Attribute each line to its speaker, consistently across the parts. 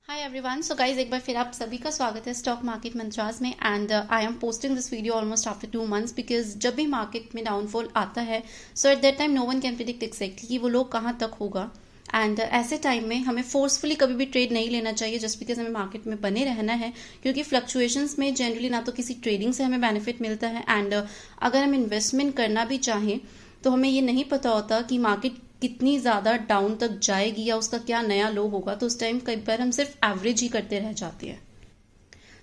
Speaker 1: Hi everyone. So guys एक बार फिर आप सभी का स्वागत है स्टॉक मार्केट मंत्रास में। And I am posting this video almost after 2 months because जब भी मार्केट में डाउनफॉल आता है so at that time no one can predict exactly कि वो लोग कहाँ तक होगा। एंड ऐसे टाइम में हमें फोर्सफुली कभी भी ट्रेड नहीं लेना चाहिए जस्ट बिकॉज हमें मार्केट में बने रहना है, क्योंकि फ्लक्चुएशंस में जनरली ना तो किसी ट्रेडिंग से हमें बेनिफिट मिलता है एंड अगर हम इन्वेस्टमेंट करना भी चाहें तो हमें ये नहीं पता होता कि मार्केट कितनी ज़्यादा डाउन तक जाएगी या उसका क्या नया लो होगा। तो उस टाइम कई बार हम सिर्फ एवरेज ही करते रह जाते हैं।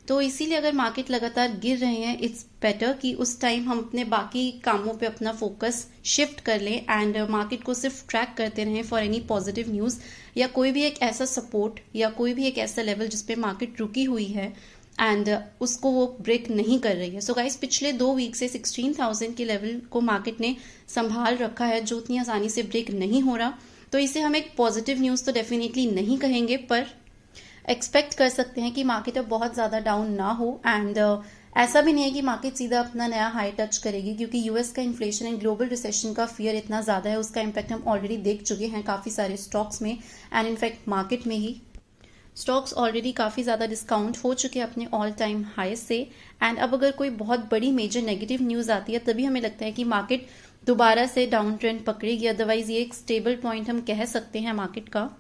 Speaker 1: तो इसीलिए अगर मार्केट लगातार गिर रहे हैं इट्स बेटर कि उस टाइम हम अपने बाकी कामों पे अपना फोकस शिफ्ट कर लें एंड मार्केट को सिर्फ ट्रैक करते रहें फॉर एनी पॉजिटिव न्यूज़ या कोई भी एक ऐसा सपोर्ट या कोई भी एक ऐसा लेवल जिसपे मार्केट रुकी हुई है एंड उसको वो ब्रेक नहीं कर रही है। सो गाइस पिछले 2 वीक से 16,000 के लेवल को मार्केट ने संभाल रखा है जो उतनी आसानी से ब्रेक नहीं हो रहा। तो इसे हम एक पॉजिटिव न्यूज़ तो डेफिनेटली नहीं कहेंगे, पर एक्सपेक्ट कर सकते हैं कि मार्केट अब बहुत ज़्यादा डाउन ना हो। एंड ऐसा भी नहीं है कि मार्केट सीधा अपना नया हाई टच करेगी, क्योंकि यूएस का इन्फ्लेशन एंड ग्लोबल रिसेशन का फियर इतना ज़्यादा है, उसका इम्पैक्ट हम ऑलरेडी देख चुके हैं काफ़ी सारे स्टॉक्स में एंड इनफैक्ट मार्केट में ही स्टॉक्स ऑलरेडी काफ़ी ज़्यादा डिस्काउंट हो चुके हैं अपने ऑल टाइम हाई से। एंड अब अगर कोई बहुत बड़ी मेजर नेगेटिव न्यूज़ आती है तभी हमें लगता है कि मार्केट दोबारा से डाउन ट्रेंड पकड़ेगी, अदरवाइज ये एक स्टेबल पॉइंट हम कह सकते हैं मार्केट का।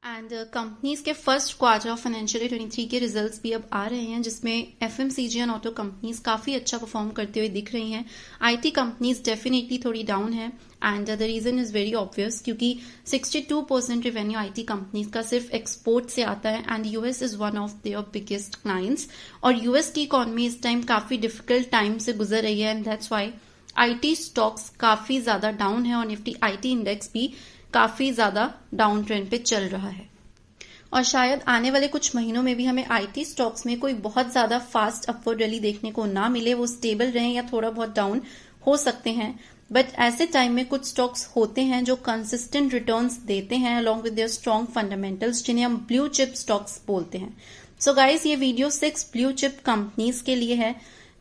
Speaker 1: एंड कंपनीज के first quarter of financial year 23 के रिजल्ट्स भी अब आ रहे हैं, जिसमें एफएमसीजी एंड ऑटो कंपनीज काफ़ी अच्छा परफॉर्म करते हुए दिख रही हैं। आईटी कंपनीज डेफिनेटली थोड़ी डाउन है and the reason is very obvious, क्योंकि 62% रेवेन्यू आईटी कंपनीज का सिर्फ एक्सपोर्ट से आता है and US is one of their biggest clients. और यूएस की इकॉनमी इस टाइम काफ़ी डिफिकल्ट टाइम से गुजर रही है and that's why IT stocks काफ़ी ज़्यादा डाउन है और निफ्टी आईटी इंडेक्स भी काफ़ी ज़्यादा डाउन ट्रेंड पे चल रहा है। और शायद आने वाले कुछ महीनों में भी हमें आईटी स्टॉक्स में कोई बहुत ज़्यादा फास्ट अपवर्ड रैली देखने को ना मिले, वो स्टेबल रहें या थोड़ा बहुत डाउन हो सकते हैं। बट ऐसे टाइम में कुछ स्टॉक्स होते हैं जो कंसिस्टेंट रिटर्न्स देते हैं along with their strong fundamentals, जिन्हें हम ब्लू चिप स्टॉक्स बोलते हैं। सो गाइस ये वीडियो 6 ब्लू चिप कंपनीज के लिए है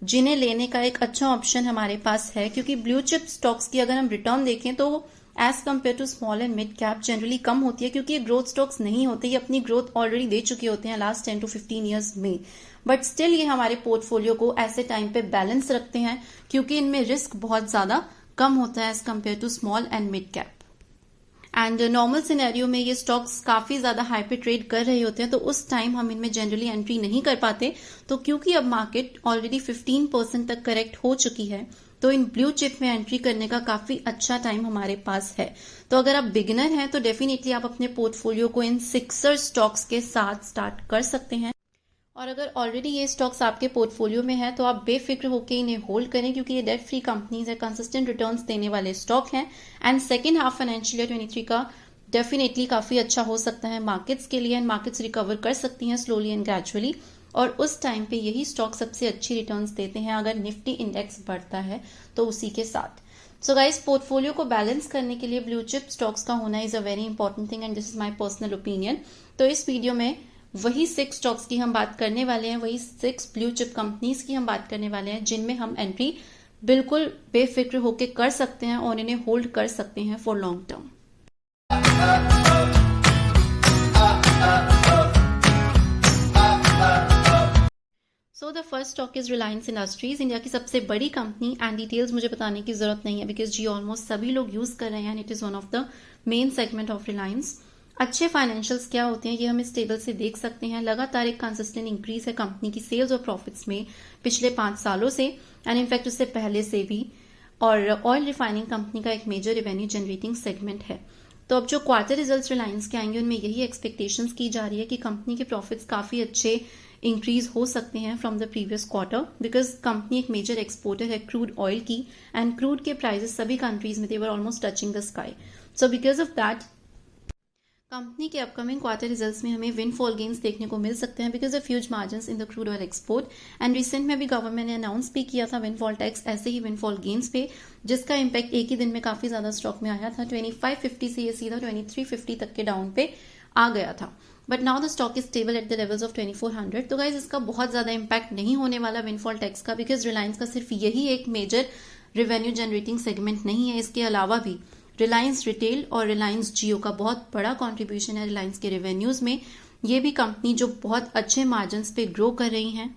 Speaker 1: जिन्हें लेने का एक अच्छा ऑप्शन हमारे पास है, क्योंकि ब्लू चिप स्टॉक्स की अगर हम रिटर्न देखें तो as compare to small and mid cap generally कम होती है, क्योंकि ये ग्रोथ स्टॉक्स नहीं होते, ये अपनी ग्रोथ ऑलरेडी दे चुके होते हैं लास्ट 10 to 15 ईयर्स में। बट स्टिल ये हमारे पोर्टफोलियो को ऐसे टाइम पे बैलेंस रखते हैं, क्योंकि इनमें रिस्क बहुत ज्यादा कम होता है as compare to small and mid cap. And normal scenario में ये स्टॉक्स काफी ज्यादा हाई पे ट्रेड कर रहे होते हैं, तो उस टाइम हम इनमें जनरली एंट्री नहीं कर पाते। तो क्योंकि अब मार्केट ऑलरेडी 15% तक करेक्ट हो चुकी है तो इन ब्लू चिप में एंट्री करने का काफी अच्छा टाइम हमारे पास है। तो अगर आप बिगिनर हैं तो डेफिनेटली आप अपने पोर्टफोलियो को इन सिक्सर स्टॉक्स के साथ स्टार्ट कर सकते हैं। और अगर ऑलरेडी ये स्टॉक्स आपके पोर्टफोलियो में है तो आप बेफिक्र होकर इन्हें होल्ड करें, क्योंकि ये डेट फ्री कंपनीज है, कंसिस्टेंट रिटर्न्स देने वाले स्टॉक हैं and second half financial year 23 का डेफिनेटली काफी अच्छा हो सकता है मार्केट्स के लिए एंड मार्केट्स रिकवर कर सकती हैं स्लोली एंड ग्रेजुअली। और उस टाइम पे यही स्टॉक सबसे अच्छी रिटर्न्स देते हैं अगर निफ्टी इंडेक्स बढ़ता है तो उसी के साथ। सो गाइस पोर्टफोलियो को बैलेंस करने के लिए ब्लू चिप स्टॉक्स का होना is a very important thing and this is my personal opinion. तो इस वीडियो में वही 6 स्टॉक्स की हम बात करने वाले हैं, वही 6 ब्लू चिप कंपनीज की हम बात करने वाले हैं जिनमें हम एंट्री बिल्कुल बेफिक्र होकर कर सकते हैं और इन्हें होल्ड कर सकते हैं for long term. So the first stock is Reliance industries, India की सबसे बड़ी कंपनी एंड डिटेल्स मुझे बताने की जरूरत नहीं है बिकॉज जी ऑलमोस्ट सभी लोग यूज कर रहे हैं and it is one of the main segment of Reliance. अच्छे फाइनेंशियल्स क्या होते हैं ये हम इस टेबल से देख सकते हैं। लगातार एक कंसिस्टेंट इंक्रीज है कंपनी की सेल्स और प्रॉफिट्स में पिछले 5 सालों से एंड इनफैक्ट उससे पहले से भी। और ऑयल रिफाइनिंग कंपनी का एक मेजर रेवेन्यू जनरेटिंग सेगमेंट है। तो अब जो क्वार्टर रिजल्ट्स रिलायंस के आएंगे उनमें यही एक्सपेक्टेशंस की जा रही है कि कंपनी के प्रॉफिट्स काफी अच्छे इंक्रीज हो सकते हैं from the previous quarter, because company एक मेजर एक्सपोर्टर है क्रूड ऑयल की एंड क्रूड के प्राइसेस सभी कंट्रीज में they were almost touching the sky. So because of that company के अपकमिंग क्वार्टर रिजल्ट्स में हमें विनफॉल गेन्स देखने को मिल सकते हैं because of huge margins in the crude oil export. And recent में भी गवर्नमेंट ने अनाउंस भी किया था विनफॉल टैक्स ऐसे ही विनफॉल गेन्स पे, जिसका इम्पैक्ट एक ही दिन में काफी ज्यादा स्टॉक में आया था। 2550 से ये सीधा 2350 तक के डाउन पे आ गया था, but now the stock is stable at the levels of 2400। तो गाइज इसका बहुत ज्यादा इम्पैक्ट नहीं होने वाला विनफॉल टैक्स का, बिकॉज रिलायंस का सिर्फ यही एक मेजर रेवेन्यू जनरेटिंग सेगमेंट नहीं है, इसके अलावा भी रिलायंस रिटेल और रिलायंस जियो का बहुत बड़ा कंट्रीब्यूशन है रिलायंस के रेवेन्यूज में। ये भी कंपनी जो बहुत अच्छे मार्जिन्स पे ग्रो कर रही हैं।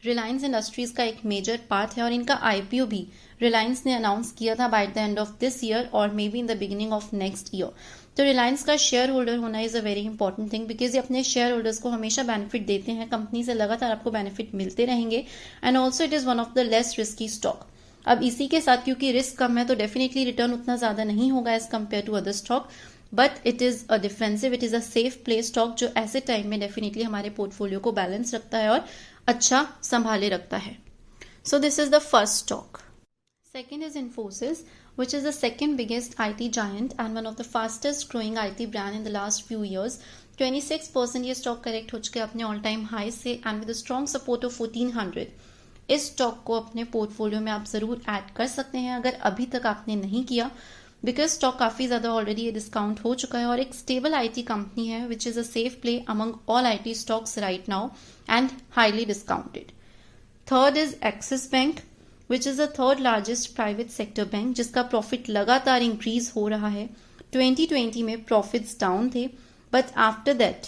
Speaker 1: रिलायंस इंडस्ट्रीज का एक मेजर पार्ट है और इनका आईपीओ भी रिलायंस ने अनाउंस किया था by the end of this year और may be in the beginning of next year. तो रिलायंस का शेयर होल्डर होना is a very important thing because ये अपने शेयर होल्डर्स को हमेशा बेनिफिट देते हैं, कंपनी से लगातार आपको बेनिफिट मिलते रहेंगे and also it is one of the less risky stock. अब इसी के साथ क्योंकि रिस्क कम है तो डेफिनेटली रिटर्न उतना ज्यादा नहीं होगा as compare to other stock, but it is a defensive, it is a safe play stock जो ऐसे टाइम में डेफिनेटली हमारे पोर्टफोलियो को बैलेंस रखता है और अच्छा संभाले रखता है। So this is the first stock. Second is Infosys, which is the second biggest IT giant and one of the fastest growing IT brand in the last few years. 26% ये stock correct हो चुके अपने all time high से and with strong support of 1400। इस stock को अपने portfolio में आप जरूर ऐड कर सकते हैं अगर अभी तक आपने नहीं किया, बिकॉज स्टॉक काफी ज्यादा ऑलरेडी डिस्काउंट हो चुका है और एक स्टेबल आईटी कंपनी है which is a safe play among all IT stocks right now and highly discounted. Third is axis bank, which is the third largest private sector bank जिसका profit लगातार increase हो रहा है। 2020 में profits down थे but after that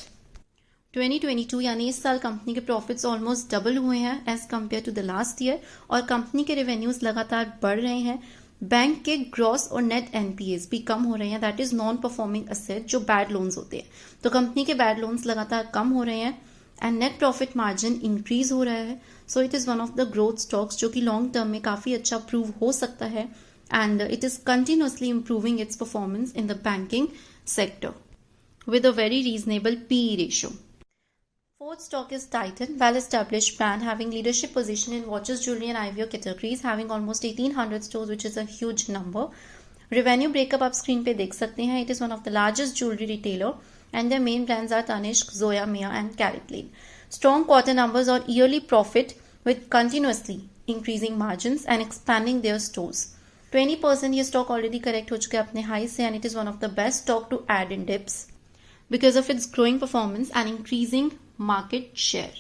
Speaker 1: 2022 यानी इस साल कंपनी के प्रॉफिट्स ऑलमोस्ट डबल हुए हैं as compare to the last year और कंपनी के रेवेन्यूज लगातार बढ़ रहे हैं। बैंक के ग्रॉस और नेट एनपीएस भी कम हो रहे हैं, that is non performing asset जो बैड लोन्स होते हैं, तो कंपनी के बैड लोन्स लगातार कम हो रहे हैं and net profit margin increase हो रहा है। So it is one of the growth stocks जो कि लॉन्ग टर्म में काफी अच्छा प्रूव हो सकता है and it is continuously improving its performance in the banking sector with a very reasonable PE ratio. Fourth stock is Titan, well-established brand having leadership position in watches, jewelry and eyewear categories, having almost 1800 stores, which is a huge number. Revenue breakup आप screen पे देख सकते हैं. It is one of the largest jewelry retailer, and their main brands are Tanishq, Zoya, Mia, and CaratLane. Strong quarter numbers or yearly profit with continuously increasing margins and expanding their stores. 20% ये stock already correct हो चुका है अपने high से, and it is one of the best stock to add in dips because of its growing performance and increasing market share.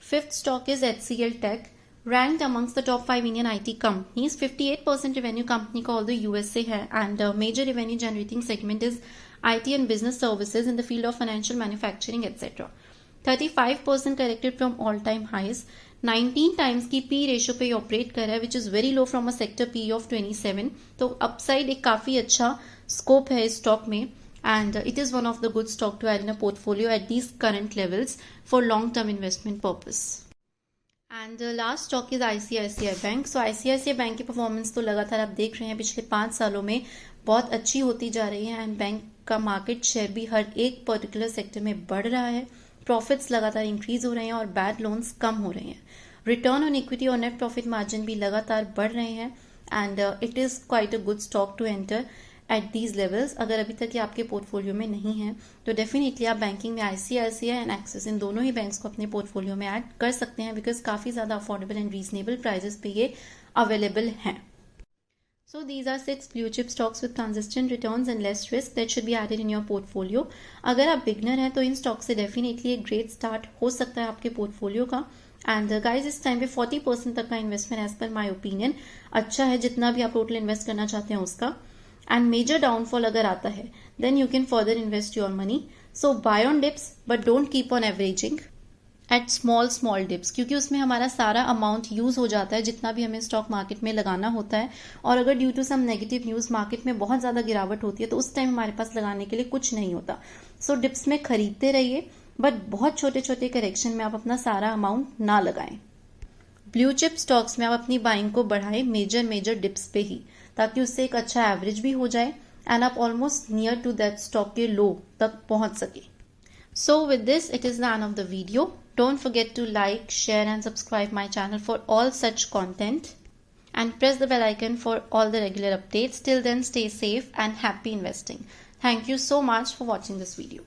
Speaker 1: Fifth stock is HCL Tech, ranked amongst the top 5 Indian IT companies. 58% revenue company का although USA है and major revenue generating segment is IT and business services in the field of financial manufacturing etc. 35% corrected from all time highs. 19 times की P ratio पे operate कर रहा है which is very low from a sector P of 27. तो upside एक काफी अच्छा scope है इस स्टॉक में and it is one of the good stock to add in a portfolio at these current levels for long term investment purpose. And the last stock is ICICI Bank. So ICICI Bank की performance तो लगातार आप देख रहे हैं पिछले 5 सालों में बहुत अच्छी होती जा रही है एंड बैंक का मार्केट शेयर भी हर एक पर्टिकुलर सेक्टर में बढ़ रहा है, प्रॉफिट्स लगातार इंक्रीज हो रहे हैं और बैड लोन्स कम हो रहे हैं, रिटर्न ऑन इक्विटी और नेट प्रॉफिट मार्जिन भी लगातार बढ़ रहे हैं and it is quite a good stock to enter at these levels. अगर अभी तक ये आपके पोर्टफोलियो में नहीं है तो डेफिनेटली आप बैंकिंग में आईसीआईसीआई एंड एक्सिस इन दोनों ही बैंक्स को अपने पोर्टफोलियो में ऐड कर सकते हैं बिकॉज काफी ज्यादा अफोर्डेबल एंड रीजनेबल प्राइसेस पे ये अवेलेबल हैं। So these are 6 blue chip stocks with consistent returns and less risk that should be added in your portfolio. अगर आप बिगनर हैं तो इन स्टॉक से डेफिनेटली एक ग्रेट स्टार्ट हो सकता है आपके पोर्टफोलियो का एंड गाइज इस टाइम पे 40% तक का investment as per my opinion अच्छा है, जितना भी आप टोटल इन्वेस्ट करना चाहते हैं उसका। एंड मेजर डाउनफॉल अगर आता है then you can further invest your money. So buy on dips but don't keep on averaging at small dips, क्योंकि उसमें हमारा सारा अमाउंट यूज हो जाता है जितना भी हमें स्टॉक मार्केट में लगाना होता है और अगर due to some negative news market में बहुत ज्यादा गिरावट होती है तो उस टाइम हमारे पास लगाने के लिए कुछ नहीं होता। सो डिप्स में खरीदते रहिए बट बहुत छोटे छोटे करेक्शन में आप अपना सारा अमाउंट ना लगाएं। ब्लू चिप स्टॉक्स में आप अपनी बाइंग को बढ़ाएं मेजर डिप्स पे ही, ताकि उससे एक अच्छा एवरेज भी हो जाए एंड आप almost near to that stock के लो तक पहुंच सके। So with this it is the end of the video. Don't forget to like, share and subscribe my channel for all such content and press the bell icon for all the regular updates. Till then, stay safe and happy investing. Thank you so much for watching this video.